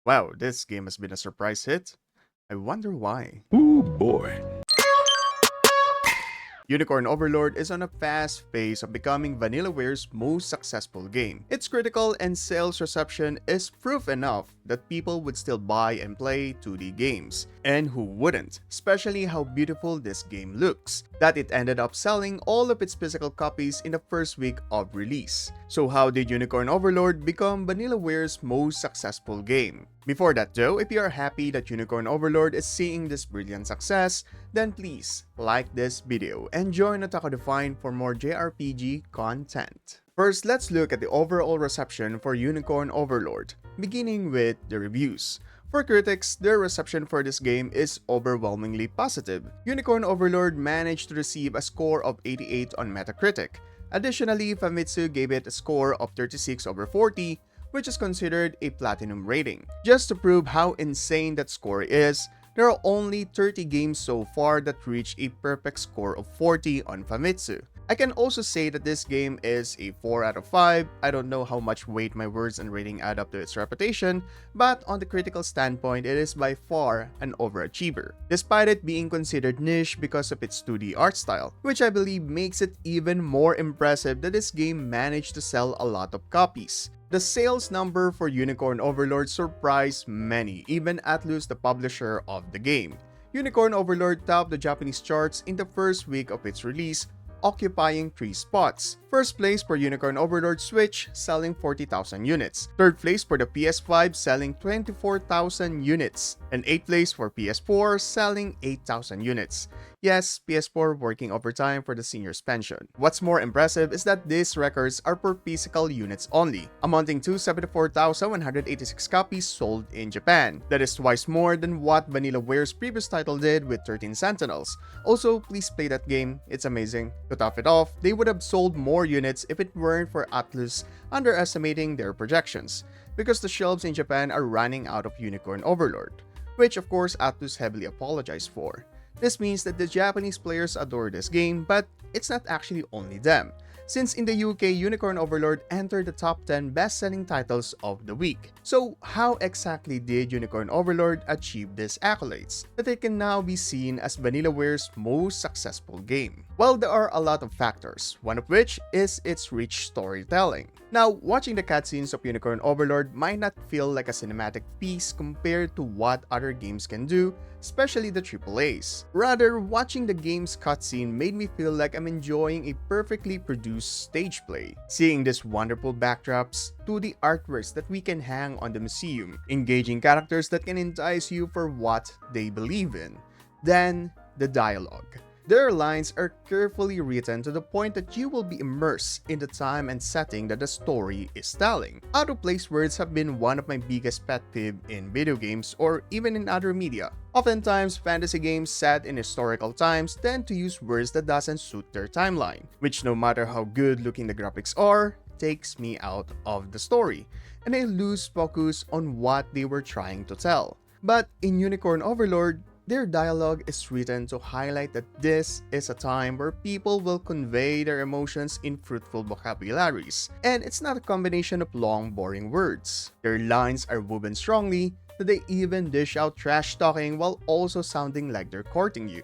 Wow, this game has been a surprise hit. I wonder why. Ooh boy. Unicorn Overlord is on a fast pace of becoming Vanillaware's most successful game. Its critical and sales reception is proof enough that people would still buy and play 2D games. And who wouldn't? Especially how beautiful this game looks, that it ended up selling all of its physical copies in the first week of release. So how did Unicorn Overlord become Vanillaware's most successful game? Before that though, if you are happy that Unicorn Overlord is seeing this brilliant success, then please like this video and join Otaku Define for more JRPG content. First, let's look at the overall reception for Unicorn Overlord, beginning with the reviews. For critics, their reception for this game is overwhelmingly positive. Unicorn Overlord managed to receive a score of 88 on Metacritic. Additionally, Famitsu gave it a score of 36 over 40, which is considered a platinum rating. Just to prove how insane that score is, there are only 30 games so far that reach a perfect score of 40 on Famitsu. I can also say that this game is a 4 out of 5. I don't know how much weight my words and rating add up to its reputation, but on the critical standpoint, it is by far an overachiever, despite it being considered niche because of its 2D art style, which I believe makes it even more impressive that this game managed to sell a lot of copies. The sales number for Unicorn Overlord surprised many, even Atlus, the publisher of the game. Unicorn Overlord topped the Japanese charts in the first week of its release, occupying 3 spots. First place for Unicorn Overlord Switch, selling 40,000 units. Third place for the PS5, selling 24,000 units. And 8th place for PS4, selling 8,000 units. Yes, PS4 working overtime for the senior's pension. What's more impressive is that these records are per physical units only, amounting to 74,186 copies sold in Japan. That is twice more than what Vanillaware's previous title did with 13 Sentinels. Also, please play that game, it's amazing. To top it off, they would have sold more units if it weren't for Atlus underestimating their projections, because the shelves in Japan are running out of Unicorn Overlord, which of course Atlus heavily apologized for. This means that the Japanese players adore this game, but it's not actually only them, since in the UK, Unicorn Overlord entered the top 10 best-selling titles of the week. So how exactly did Unicorn Overlord achieve these accolades, that it can now be seen as Vanillaware's most successful game? Well, there are a lot of factors, one of which is its rich storytelling. Now, watching the cutscenes of Unicorn Overlord might not feel like a cinematic piece compared to what other games can do, especially the AAAs. Rather, watching the game's cutscene made me feel like I'm enjoying a perfectly produced stage play. Seeing these wonderful backdrops, 2D artworks that we can hang on the museum, engaging characters that can entice you for what they believe in. Then, the dialogue. Their lines are carefully written to the point that you will be immersed in the time and setting that the story is telling. Out-of-place words have been one of my biggest pet peeve in video games or even in other media. Oftentimes, fantasy games set in historical times tend to use words that doesn't suit their timeline, which no matter how good looking the graphics are, takes me out of the story, and I lose focus on what they were trying to tell. But in Unicorn Overlord, their dialogue is written to highlight that this is a time where people will convey their emotions in fruitful vocabularies, and it's not a combination of long, boring words. Their lines are woven strongly that they even dish out trash talking while also sounding like they're courting you.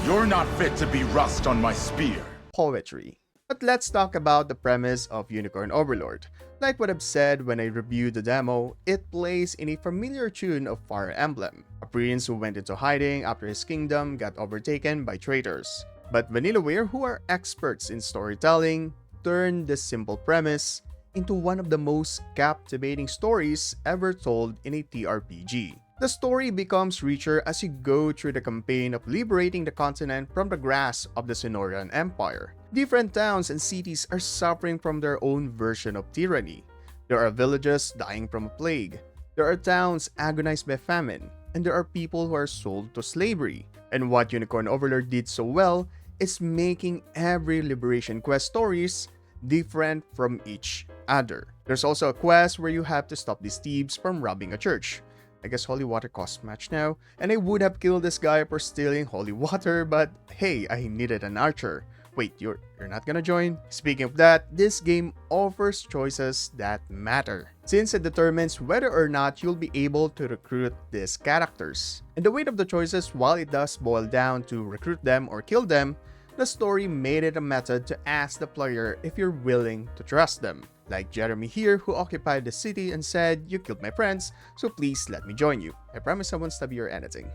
You're not fit to be rust on my spear. Poetry. But let's talk about the premise of Unicorn Overlord. Like what I've said when I reviewed the demo, it plays in a familiar tune of Fire Emblem, a prince who went into hiding after his kingdom got overtaken by traitors. But Vanillaware, who are experts in storytelling, turned this simple premise into one of the most captivating stories ever told in a TRPG. The story becomes richer as you go through the campaign of liberating the continent from the grasp of the Sonorian Empire. Different towns and cities are suffering from their own version of tyranny. There are villages dying from a plague. There are towns agonized by famine. And there are people who are sold to slavery. And what Unicorn Overlord did so well is making every liberation quest stories different from each other. There's also a quest where you have to stop these thieves from robbing a church. I guess holy water costs much now, and I would have killed this guy for stealing holy water, but hey, I needed an archer. Wait, you're not gonna join? Speaking of that, this game offers choices that matter, since it determines whether or not you'll be able to recruit these characters. And the weight of the choices, while it does boil down to recruit them or kill them, the story made it a method to ask the player if you're willing to trust them. Like Jeremy here, who occupied the city and said, "You killed my friends, so please let me join you. I promise I won't stab you or anything."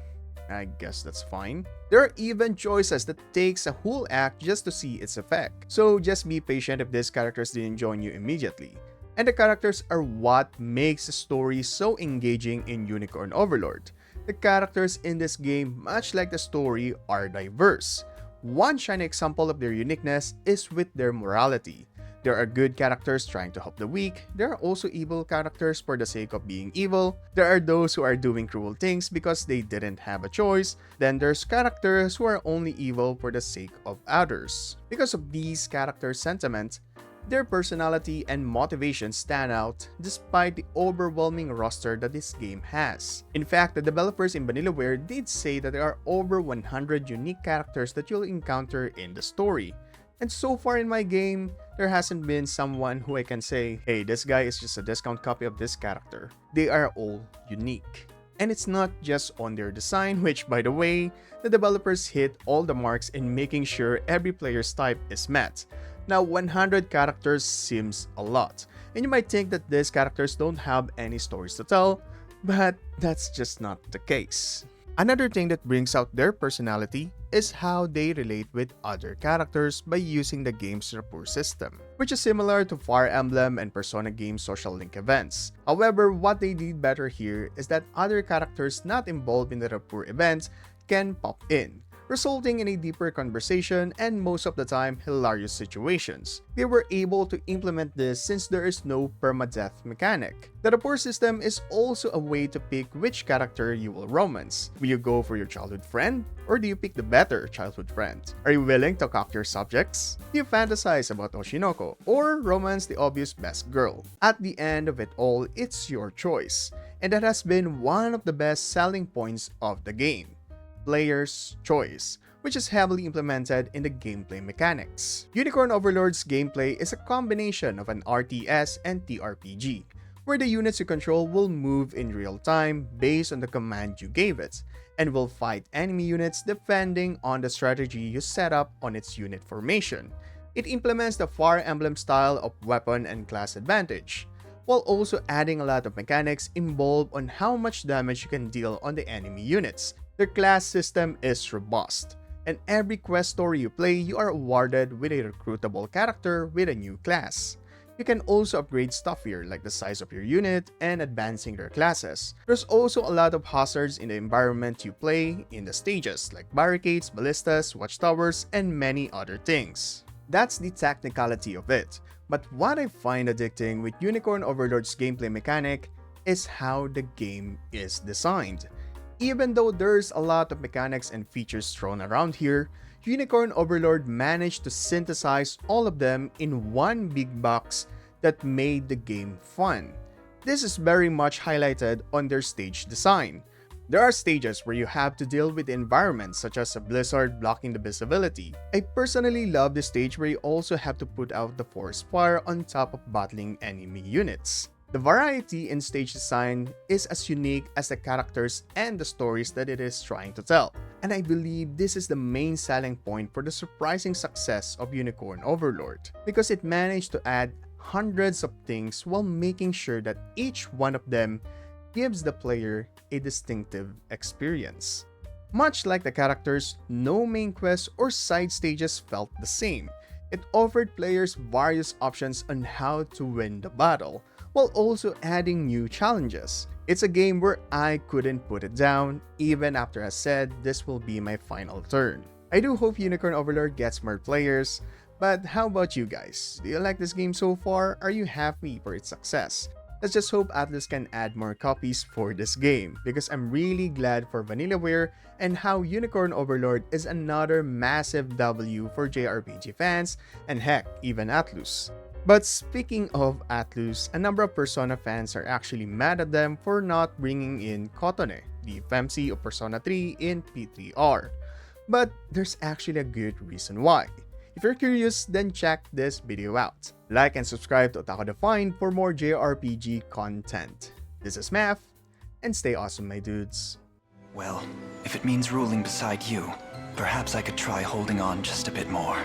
I guess that's fine. There are even choices that takes a whole act just to see its effect. So just be patient if these characters didn't join you immediately. And the characters are what makes the story so engaging in Unicorn Overlord. The characters in this game, much like the story, are diverse. One shining example of their uniqueness is with their morality. There are good characters trying to help the weak. There are also evil characters for the sake of being evil. There are those who are doing cruel things because they didn't have a choice. Then there's characters who are only evil for the sake of others. Because of these character sentiments, their personality and motivation stand out despite the overwhelming roster that this game has. In fact, the developers in Vanillaware did say that there are over 100 unique characters that you'll encounter in the story. And so far in my game, there hasn't been someone who I can say, "Hey, this guy is just a discount copy of this character." They are all unique. And it's not just on their design, which, by the way, the developers hit all the marks in making sure every player's type is met. Now, 100 characters seems a lot, and you might think that these characters don't have any stories to tell, but that's just not the case. Another thing that brings out their personality is how they relate with other characters by using the game's Rapport system, which is similar to Fire Emblem and Persona games' social link events. However, what they did better here is that other characters not involved in the Rapport events can pop in, resulting in a deeper conversation and most of the time hilarious situations. They were able to implement this since there is no permadeath mechanic. The rapport system is also a way to pick which character you will romance. Will you go for your childhood friend? Or do you pick the better childhood friend? Are you willing to cock your subjects? Do you fantasize about Oshinoko? Or romance the obvious best girl? At the end of it all, it's your choice. And that has been one of the best selling points of the game. Player's choice, which is heavily implemented in the gameplay mechanics. Unicorn Overlord's gameplay is a combination of an RTS and TRPG, where the units you control will move in real time based on the command you gave it, and will fight enemy units depending on the strategy you set up on its unit formation. It implements the Fire Emblem style of weapon and class advantage, while also adding a lot of mechanics involved on how much damage you can deal on the enemy units. The class system is robust, and every quest story you play, you are awarded with a recruitable character with a new class. You can also upgrade stuff here, like the size of your unit and advancing their classes. There's also a lot of hazards in the environment you play in the stages, like barricades, ballistas, watchtowers, and many other things. That's the technicality of it. But what I find addicting with Unicorn Overlord's gameplay mechanic is how the game is designed. Even though there's a lot of mechanics and features thrown around here, Unicorn Overlord managed to synthesize all of them in one big box that made the game fun. This is very much highlighted on their stage design. There are stages where you have to deal with environments such as a blizzard blocking the visibility. I personally love the stage where you also have to put out the forest fire on top of battling enemy units. The variety in stage design is as unique as the characters and the stories that it is trying to tell. And I believe this is the main selling point for the surprising success of Unicorn Overlord, because it managed to add hundreds of things while making sure that each one of them gives the player a distinctive experience. Much like the characters, no main quests or side stages felt the same. It offered players various options on how to win the battle, while also adding new challenges. It's a game where I couldn't put it down, even after I said this will be my final turn. I do hope Unicorn Overlord gets more players, but how about you guys? Do you like this game so far? Are you happy for its success? Let's just hope Atlus can add more copies for this game, because I'm really glad for Vanillaware and how Unicorn Overlord is another massive W for JRPG fans, and heck, even Atlus. But speaking of Atlus, a number of Persona fans are actually mad at them for not bringing in Kotone, the FMC of Persona 3 in P3R. But there's actually a good reason why. If you're curious, then check this video out. Like and subscribe to Otaku Defined for more JRPG content. This is Math, and stay awesome, my dudes. Well, if it means ruling beside you, perhaps I could try holding on just a bit more.